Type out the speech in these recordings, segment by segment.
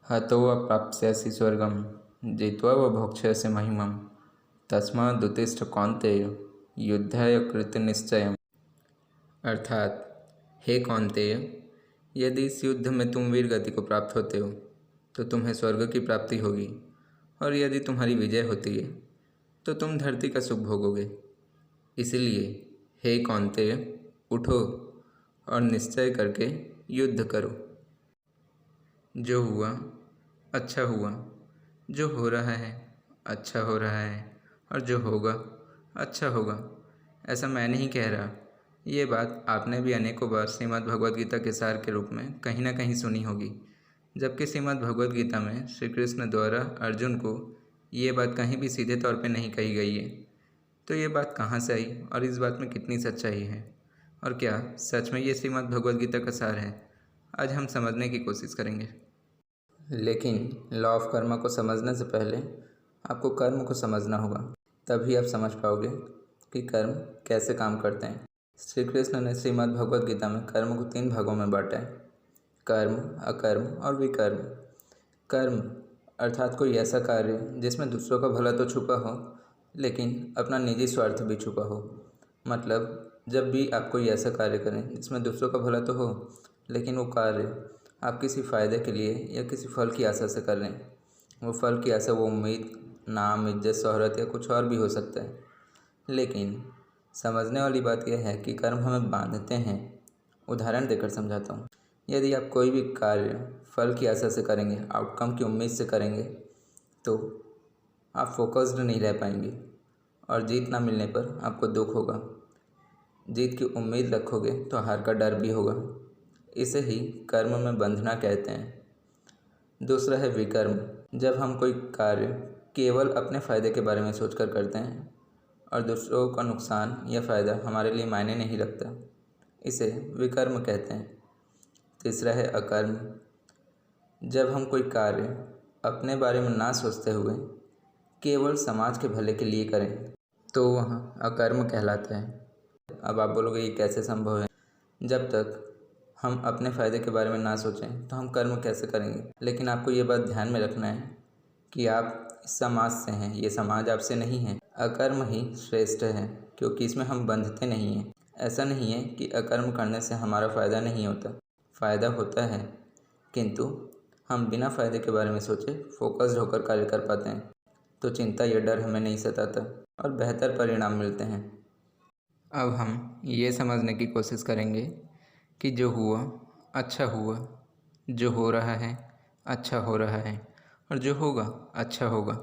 हतो अप्राप्स्यसि स्वर्गं जित्वा भोक्ष्यसि महिमं तस्मादुत्तिष्ठ कौन्तेय युद्धाय कृतनिश्चयम्। अर्थात, हे कौन्तेय, यदि इस युद्ध में तुम वीर गति को प्राप्त होते हो तो तुम्हें स्वर्ग की प्राप्ति होगी, और यदि तुम्हारी विजय होती है तो तुम धरती का सुख भोगोगे। इसलिए हे कौन्तेय, उठो और निश्चय करके युद्ध करो। जो हुआ अच्छा हुआ, जो हो रहा है अच्छा हो रहा है, और जो होगा अच्छा होगा। ऐसा मैं नहीं कह रहा, ये बात आपने भी अनेकों बार श्रीमद् भगवद गीता के सार के रूप में कहीं ना कहीं सुनी होगी। जबकि श्रीमद् भगवद गीता में श्री कृष्ण द्वारा अर्जुन को ये बात कहीं भी सीधे तौर पे नहीं कही गई है। तो ये बात कहाँ से आई और इस बात में कितनी सच्चाई है, और क्या सच में ये श्रीमद् भगवद गीता का सार है, आज हम समझने की कोशिश करेंगे। लेकिन लॉ ऑफ कर्म को समझने से पहले आपको कर्म को समझना होगा, तभी आप समझ पाओगे कि कर्म कैसे काम करते हैं। श्री कृष्ण ने श्रीमद् भगवद गीता में कर्म को 3 भागों में बांटा है: कर्म, अकर्म और विकर्म। कर्म अर्थात कोई ऐसा कार्य जिसमें दूसरों का भला तो छुपा हो लेकिन अपना निजी स्वार्थ भी छुपा हो। मतलब जब भी आप कोई ऐसा कार्य करें जिसमें दूसरों का भला तो हो लेकिन वो कार्य आप किसी फ़ायदे के लिए या किसी फल की आशा से कर रहे हैं। वो फल की आशा वो उम्मीद, नाम, इज्जत, शोहरत या कुछ और भी हो सकता है। लेकिन समझने वाली बात यह है कि कर्म हमें बांधते हैं। उदाहरण देकर समझाता हूँ। यदि आप कोई भी कार्य फल की आशा से करेंगे, आउटकम की उम्मीद से करेंगे, तो आप फोकस्ड नहीं रह पाएंगे और जीत ना मिलने पर आपको दुख होगा। जीत की उम्मीद रखोगे तो हार का डर भी होगा। इसे ही कर्म में बंधना कहते हैं। दूसरा है विकर्म। जब हम कोई कार्य केवल अपने फ़ायदे के बारे में सोचकर करते हैं और दूसरों का नुकसान या फ़ायदा हमारे लिए मायने नहीं रखता, इसे विकर्म कहते हैं। तीसरा है अकर्म। जब हम कोई कार्य अपने बारे में ना सोचते हुए केवल समाज के भले के लिए करें तो वह अकर्म कहलाता है। अब आप बोलोगे ये कैसे संभव है? जब तक हम अपने फ़ायदे के बारे में ना सोचें तो हम कर्म कैसे करेंगे? लेकिन आपको ये बात ध्यान में रखना है कि आप इस समाज से हैं, ये समाज आपसे नहीं है। अकर्म ही श्रेष्ठ है क्योंकि इसमें हम बंधते नहीं हैं। ऐसा नहीं है कि अकर्म करने से हमारा फ़ायदा नहीं होता, फ़ायदा होता है, किंतु हम बिना फ़ायदे के बारे में सोचे फोकस्ड होकर कार्य कर पाते हैं, तो चिंता या डर हमें नहीं सताता और बेहतर परिणाम मिलते हैं। अब हम ये समझने की कोशिश करेंगे कि जो हुआ अच्छा हुआ, जो हो रहा है अच्छा हो रहा है, और जो होगा अच्छा होगा।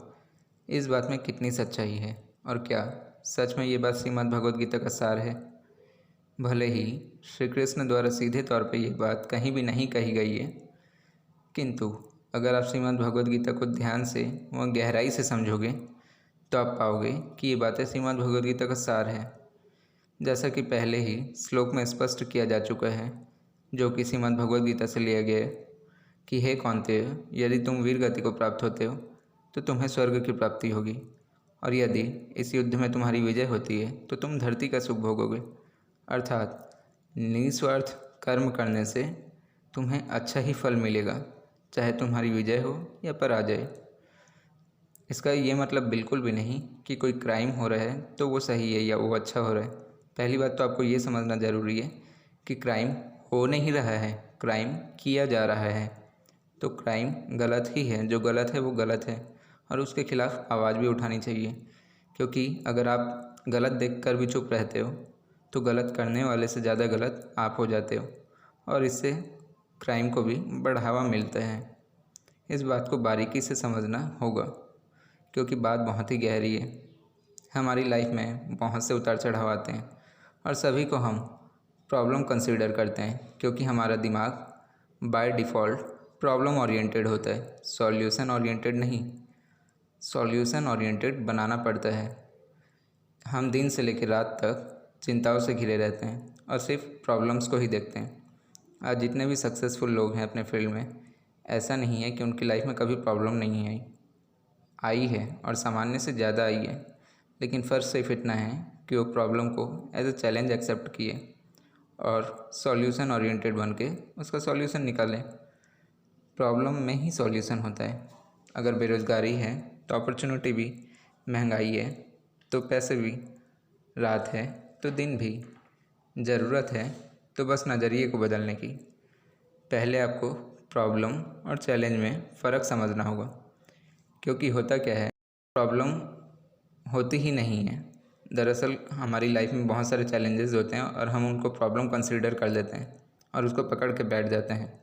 इस बात में कितनी सच्चाई है, और क्या सच में ये बात श्रीमद् भगवद गीता का सार है। भले ही श्री कृष्ण द्वारा सीधे तौर पे ये बात कहीं भी नहीं कही गई है, किंतु अगर आप श्रीमद् भगवद गीता को ध्यान से व गहराई से समझोगे तो आप पाओगे कि ये बातें श्रीमद् भगवद गीता का सार है। जैसा कि पहले ही श्लोक में स्पष्ट किया जा चुका है, जो कि श्रीमद् भगवद गीता से लिया गया है कि हे कौन्तेय, यदि तुम वीर गति को प्राप्त होते हो तो तुम्हें स्वर्ग की प्राप्ति होगी, और यदि इस युद्ध में तुम्हारी विजय होती है तो तुम धरती का सुख भोगोगे। अर्थात निस्वार्थ कर्म करने से तुम्हें अच्छा ही फल मिलेगा, चाहे तुम्हारी विजय हो या पराजय। इसका ये मतलब बिल्कुल भी नहीं कि कोई क्राइम हो रहा है तो वो सही है या वो अच्छा हो रहा है। पहली बात तो आपको ये समझना ज़रूरी है कि क्राइम हो नहीं रहा है, क्राइम किया जा रहा है। तो क्राइम गलत ही है, जो गलत है वो गलत है, और उसके खिलाफ़ आवाज़ भी उठानी चाहिए। क्योंकि अगर आप गलत देखकर भी चुप रहते हो तो गलत करने वाले से ज़्यादा गलत आप हो जाते हो, और इससे क्राइम को भी बढ़ावा मिलता है। इस बात को बारीकी से समझना होगा क्योंकि बात बहुत ही गहरी है। हमारी लाइफ में बहुत से उतार चढ़ाव आते हैं और सभी को हम प्रॉब्लम कंसीडर करते हैं, क्योंकि हमारा दिमाग बाय डिफ़ॉल्ट प्रॉब्लम ओरिएंटेड होता है, सॉल्यूशन ओरिएंटेड नहीं। सॉल्यूशन ओरिएंटेड बनाना पड़ता है। हम दिन से लेकर रात तक चिंताओं से घिरे रहते हैं और सिर्फ प्रॉब्लम्स को ही देखते हैं। आज जितने भी सक्सेसफुल लोग हैं अपने फील्ड में, ऐसा नहीं है कि उनकी लाइफ में कभी प्रॉब्लम नहीं आई है, और सामान्य से ज़्यादा आई है। लेकिन फ़र्क सिर्फ इतना है कि वो प्रॉब्लम को एज ए चैलेंज एक्सेप्ट किए और सॉल्यूशन ओरिएंटेड बन के उसका सॉल्यूशन निकालें। प्रॉब्लम में ही सॉल्यूशन होता है। अगर बेरोज़गारी है तो अपॉर्चुनिटी भी, महंगाई है तो पैसे भी, रात है तो दिन भी, ज़रूरत है तो बस नज़रिए को बदलने की। पहले आपको प्रॉब्लम और चैलेंज में फ़र्क समझना होगा, क्योंकि होता क्या है, प्रॉब्लम होती ही नहीं है। दरअसल हमारी लाइफ में बहुत सारे चैलेंजेस होते हैं और हम उनको प्रॉब्लम कंसीडर कर लेते हैं और उसको पकड़ के बैठ जाते हैं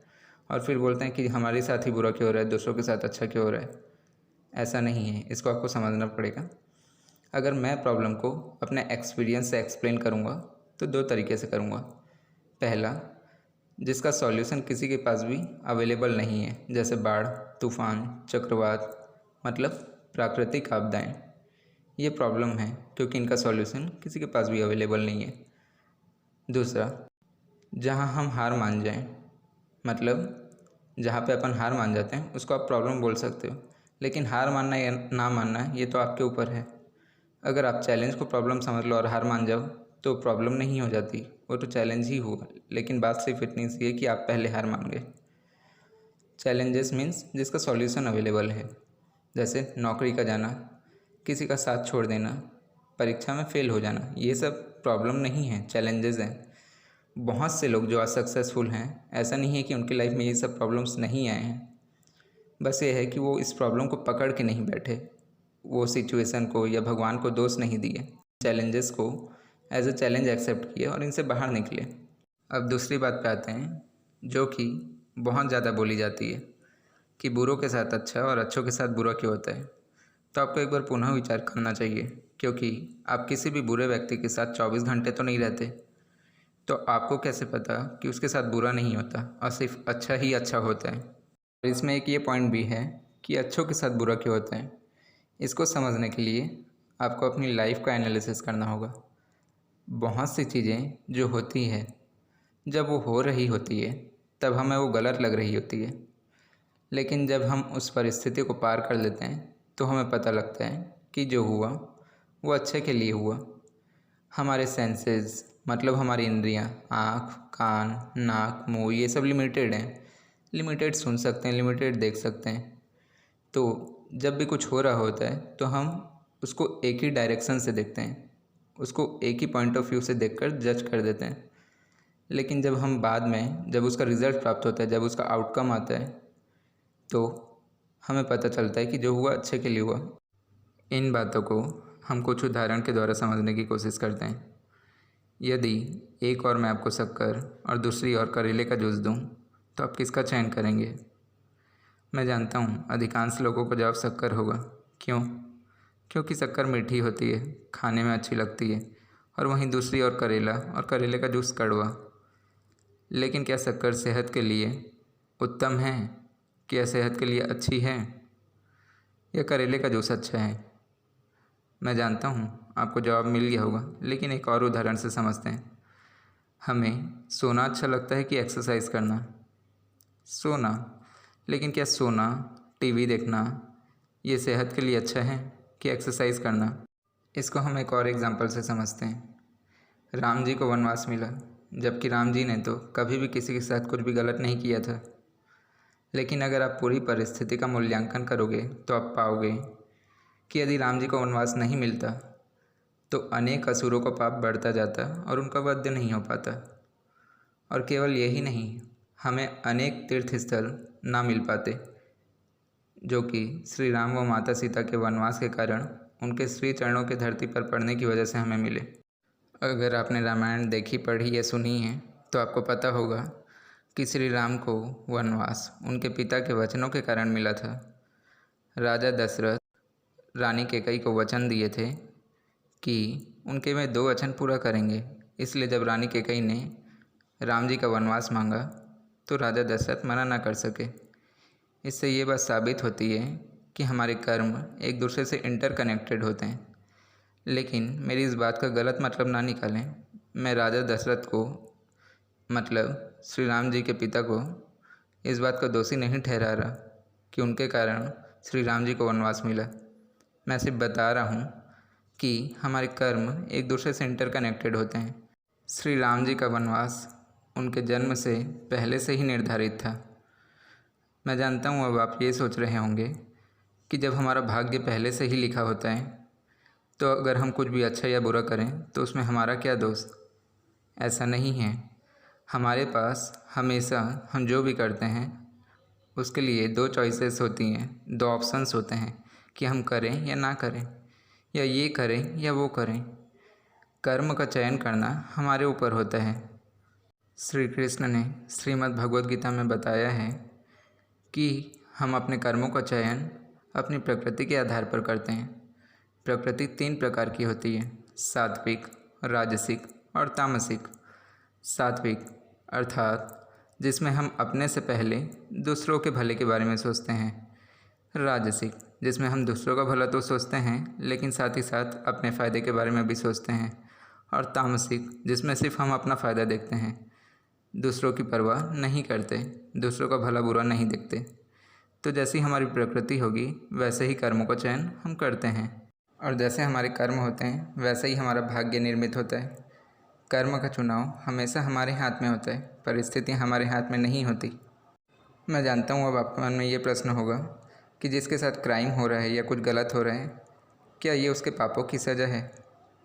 और फिर बोलते हैं कि हमारे साथ ही बुरा क्यों हो रहा है, दूसरों के साथ अच्छा क्यों हो रहा है। ऐसा नहीं है, इसको आपको समझना पड़ेगा। अगर मैं प्रॉब्लम को अपने एक्सपीरियंस से एक्सप्लेन करूँगा तो 2 तरीके से करूँगा। पहला, जिसका सॉल्यूशन किसी के पास भी अवेलेबल नहीं है, जैसे बाढ़, तूफ़ान, चक्रवात, मतलब प्राकृतिक आपदाएँ। ये प्रॉब्लम है क्योंकि इनका सॉल्यूशन किसी के पास भी अवेलेबल नहीं है। दूसरा, जहाँ हम हार मान जाएं, मतलब जहाँ पे अपन हार मान जाते हैं उसको आप प्रॉब्लम बोल सकते हो, लेकिन हार मानना या ना मानना ये तो आपके ऊपर है। अगर आप चैलेंज को प्रॉब्लम समझ लो और हार मान जाओ तो प्रॉब्लम नहीं हो जाती, वो तो चैलेंज ही हुआ। लेकिन बात सिर्फ इतनी सी है कि आप पहले हार मान गए। चैलेंजेस मीन्स जिसका सॉल्यूशन अवेलेबल है, जैसे नौकरी का जाना, किसी का साथ छोड़ देना, परीक्षा में फ़ेल हो जाना, ये सब प्रॉब्लम नहीं है, चैलेंजेस हैं। बहुत से लोग जो आज सक्सेसफुल हैं, ऐसा नहीं है कि उनकी लाइफ में ये सब प्रॉब्लम्स नहीं आए हैं, बस ये है कि वो इस प्रॉब्लम को पकड़ के नहीं बैठे, वो सिचुएशन को या भगवान को दोष नहीं दिए, चैलेंजेस को एज ए चैलेंज एक्सेप्ट किए और इनसे बाहर निकले। अब दूसरी बात पे आते हैं, जो कि बहुत ज़्यादा बोली जाती है कि बुरों के साथ अच्छा और अच्छों के साथ बुरा क्यों होता है। तो आपको एक बार पुनः विचार करना चाहिए, क्योंकि आप किसी भी बुरे व्यक्ति के साथ 24 घंटे तो नहीं रहते, तो आपको कैसे पता कि उसके साथ बुरा नहीं होता और सिर्फ अच्छा ही अच्छा होता है। और इसमें एक ये पॉइंट भी है कि अच्छों के साथ बुरा क्यों होता है। इसको समझने के लिए आपको अपनी लाइफ का एनालिसिस करना होगा। बहुत सी चीज़ें जो होती है, जब वो हो रही होती है तब हमें वो गलत लग रही होती है, लेकिन जब हम उस परिस्थिति को पार कर लेते हैं तो हमें पता लगता है कि जो हुआ वो अच्छे के लिए हुआ। हमारे सेंसेस, मतलब हमारी इंद्रियां, आँख, कान, नाक, मुंह, ये सब लिमिटेड हैं। लिमिटेड सुन सकते हैं, लिमिटेड देख सकते हैं। तो जब भी कुछ हो रहा होता है तो हम उसको एक ही डायरेक्शन से देखते हैं, उसको एक ही पॉइंट ऑफ व्यू से देखकर जज कर देते हैं। लेकिन जब हम बाद में, जब उसका रिज़ल्ट प्राप्त होता है, जब उसका आउटकम आता है, तो हमें पता चलता है कि जो हुआ अच्छे के लिए हुआ। इन बातों को हम कुछ उदाहरण के द्वारा समझने की कोशिश करते हैं। यदि एक और मैं आपको शक्कर और दूसरी ओर करेले का जूस दूं, तो आप किसका चयन करेंगे? मैं जानता हूँ अधिकांश लोगों को जवाब शक्कर होगा। क्यों? क्योंकि शक्कर मीठी होती है, खाने में अच्छी लगती है, और वहीं दूसरी ओर करेला और करेले का जूस कड़वा। लेकिन क्या शक्कर सेहत के लिए उत्तम है? क्या सेहत के लिए अच्छी है? या करेले का जूस अच्छा है? मैं जानता हूँ आपको जवाब मिल गया होगा, लेकिन एक और उदाहरण से समझते हैं। हमें सोना अच्छा लगता है कि एक्सरसाइज करना? सोना। लेकिन क्या सोना, टीवी देखना, ये सेहत के लिए अच्छा है कि एक्सरसाइज करना? इसको हम एक और एग्जांपल से समझते हैं। राम जी को वनवास मिला, जबकि राम जी ने तो कभी भी किसी के साथ कुछ भी गलत नहीं किया था। लेकिन अगर आप पूरी परिस्थिति का मूल्यांकन करोगे तो आप पाओगे कि यदि राम जी को वनवास नहीं मिलता तो अनेक असुरों का पाप बढ़ता जाता और उनका वध नहीं हो पाता। और केवल यही नहीं, हमें अनेक तीर्थ स्थल ना मिल पाते, जो कि श्री राम व माता सीता के वनवास के कारण उनके श्री चरणों के धरती पर पड़ने की वजह से हमें मिले। अगर आपने रामायण देखी, पढ़ी या सुनी है तो आपको पता होगा कि श्री राम को वनवास उनके पिता के वचनों के कारण मिला था। राजा दशरथ रानी कैकेयी को वचन दिए थे कि उनके में 2 वचन पूरा करेंगे, इसलिए जब रानी कैकेयी ने राम जी का वनवास मांगा तो राजा दशरथ मना ना कर सके। इससे ये बात साबित होती है कि हमारे कर्म एक दूसरे से इंटरकनेक्टेड होते हैं। लेकिन मेरी इस बात का गलत मतलब ना निकालें। मैं राजा दशरथ को, मतलब श्री राम जी के पिता को, इस बात का दोषी नहीं ठहरा रहा कि उनके कारण श्री राम जी को वनवास मिला। मैं सिर्फ बता रहा हूँ कि हमारे कर्म एक दूसरे से इंटरकनेक्टेड होते हैं। श्री राम जी का वनवास उनके जन्म से पहले से ही निर्धारित था। मैं जानता हूँ अब आप ये सोच रहे होंगे कि जब हमारा भाग्य पहले से ही लिखा होता है तो अगर हम कुछ भी अच्छा या बुरा करें तो उसमें हमारा क्या दोष। ऐसा नहीं है। हमारे पास हमेशा हम जो भी करते हैं उसके लिए दो चॉइसेस होती हैं, दो ऑप्शंस होते हैं कि हम करें या ना करें, या ये करें या वो करें। कर्म का चयन करना हमारे ऊपर होता है। श्री कृष्ण ने श्रीमद् भगवद गीता में बताया है कि हम अपने कर्मों का चयन अपनी प्रकृति के आधार पर करते हैं। प्रकृति 3 प्रकार की होती है, सात्विक, राजसिक और तामसिक। सात्विक अर्थात जिसमें हम अपने से पहले दूसरों के भले के बारे में सोचते हैं। राजसिक जिसमें हम दूसरों का भला तो सोचते हैं लेकिन साथ ही साथ अपने फ़ायदे के बारे में भी सोचते हैं। और तामसिक जिसमें सिर्फ हम अपना फ़ायदा देखते हैं, दूसरों की परवाह नहीं करते, दूसरों का भला बुरा नहीं देखते। तो जैसी हमारी प्रकृति होगी वैसे ही कर्मों का चयन हम करते हैं, और जैसे हमारे कर्म होते हैं वैसे ही हमारा भाग्य निर्मित होता है। कर्म का चुनाव हमेशा हमारे हाथ में होता है, परिस्थितियाँ हमारे हाथ में नहीं होती। मैं जानता हूँ अब आपके मन में ये प्रश्न होगा कि जिसके साथ क्राइम हो रहा है या कुछ गलत हो रहा है, क्या ये उसके पापों की सज़ा है?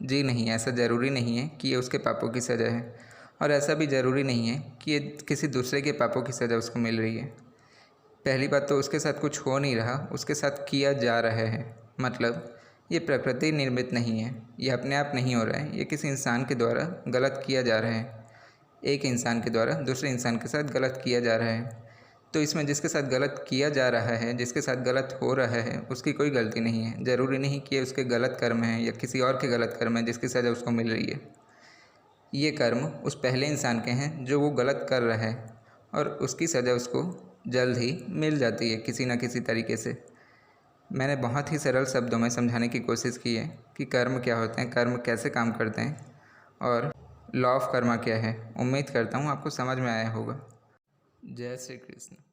जी नहीं, ऐसा ज़रूरी नहीं है कि ये उसके पापों की सज़ा है, और ऐसा भी ज़रूरी नहीं है कि ये किसी दूसरे के पापों की सज़ा उसको मिल रही है। पहली बात तो उसके साथ कुछ हो नहीं रहा, उसके साथ किया जा रहा है। मतलब ये प्रकृति निर्मित नहीं है, ये अपने आप नहीं हो रहा है, ये किसी इंसान के द्वारा गलत किया जा रहा है। एक इंसान के द्वारा दूसरे इंसान के साथ गलत किया जा रहा है। तो इसमें जिसके साथ गलत किया जा रहा है, जिसके साथ गलत हो रहा है, उसकी कोई गलती नहीं है। ज़रूरी नहीं कि उसके गलत कर्म हैं या किसी और के गलत कर्म हैं जिसकी सज़ा उसको मिल रही है। ये कर्म उस पहले इंसान के हैं जो वो गलत कर रहा है, और उसकी सज़ा उसको जल्द ही मिल जाती है किसी न किसी तरीके से। मैंने बहुत ही सरल शब्दों में समझाने की कोशिश की है कि कर्म क्या होते हैं, कर्म कैसे काम करते हैं, और लॉ ऑफ कर्मा क्या है। उम्मीद करता हूँ आपको समझ में आया होगा। जय श्री कृष्ण।